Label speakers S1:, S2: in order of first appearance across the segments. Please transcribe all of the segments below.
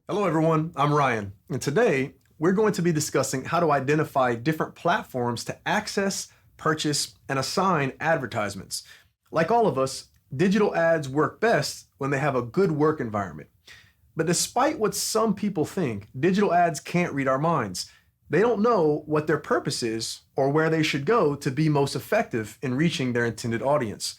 S1: Hello everyone, I'm Ryan, and today we're going to be discussing how to identify different platforms to access, purchase, and assign advertisements. Like all of us, digital ads work best when they have a good work environment. But despite what some people think, digital ads can't read our minds. They don't know what their purpose is or where they should go to be most effective in reaching their intended audience.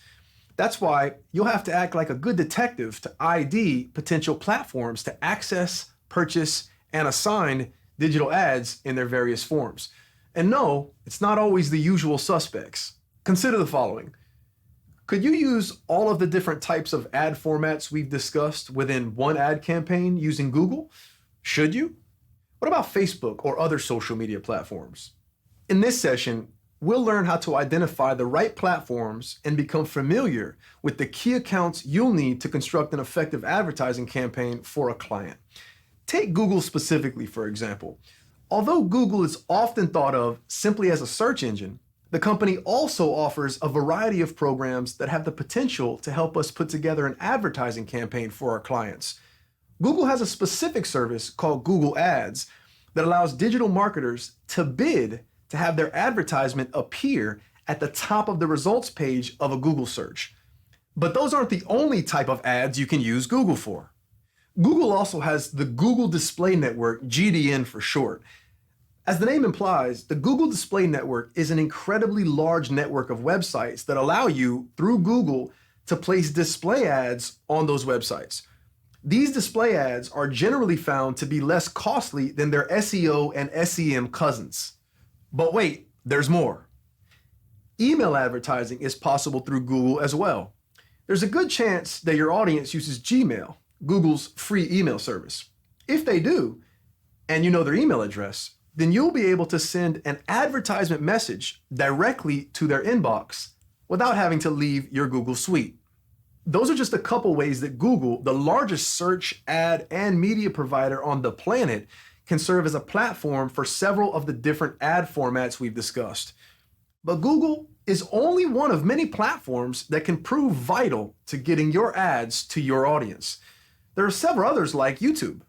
S1: That's why you'll have to act like a good detective to ID potential platforms to access, purchase, and assign digital ads in their various forms. And no, it's not always the usual suspects. Consider the following. Could you use all of the different types of ad formats we've discussed within one ad campaign using Google? Should you? What about Facebook or other social media platforms? In this session, we'll learn how to identify the right platforms and become familiar with the key accounts you'll need to construct an effective advertising campaign for a client. Take Google specifically, for example. Although Google is often thought of simply as a search engine, the company also offers a variety of programs that have the potential to help us put together an advertising campaign for our clients. Google has a specific service called Google Ads that allows digital marketers to bid to have their advertisement appear at the top of the results page of a Google search. But those aren't the only type of ads you can use Google for. Google also has the Google Display Network, GDN for short. As the name implies, the Google Display Network is an incredibly large network of websites that allow you, through Google, to place display ads on those websites. These display ads are generally found to be less costly than their SEO and SEM cousins. But wait, there's more. Email advertising is possible through Google as well. There's a good chance that your audience uses Gmail, Google's free email service. If they do, and you know their email address, then you'll be able to send an advertisement message directly to their inbox without having to leave your Google suite. Those are just a couple ways that Google, the largest search, ad, and media provider on the planet, can serve as a platform for several of the different ad formats we've discussed. But Google is only one of many platforms that can prove vital to getting your ads to your audience. There are several others like YouTube.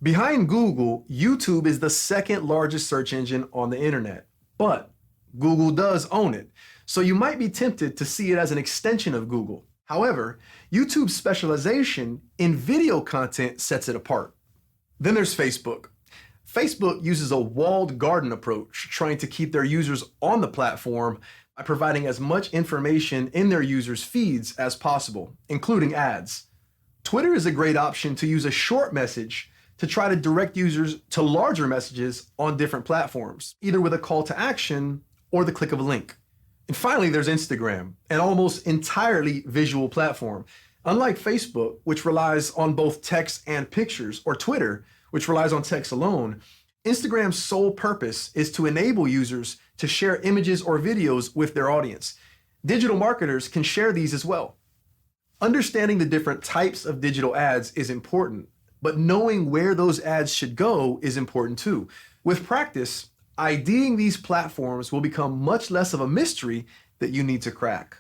S1: Behind Google, YouTube is the second largest search engine on the internet, but Google does own it, so you might be tempted to see it as an extension of Google. However, YouTube's specialization in video content sets it apart. Then there's Facebook. Facebook uses a walled garden approach, trying to keep their users on the platform by providing as much information in their users' feeds as possible, including ads. Twitter is a great option to use a short message to try to direct users to larger messages on different platforms, either with a call to action or the click of a link. And finally, there's Instagram, an almost entirely visual platform. Unlike Facebook, which relies on both text and pictures, or Twitter, which relies on text alone, Instagram's sole purpose is to enable users to share images or videos with their audience. Digital marketers can share these as well. Understanding the different types of digital ads is important, but knowing where those ads should go is important too. With practice, IDing these platforms will become much less of a mystery that you need to crack.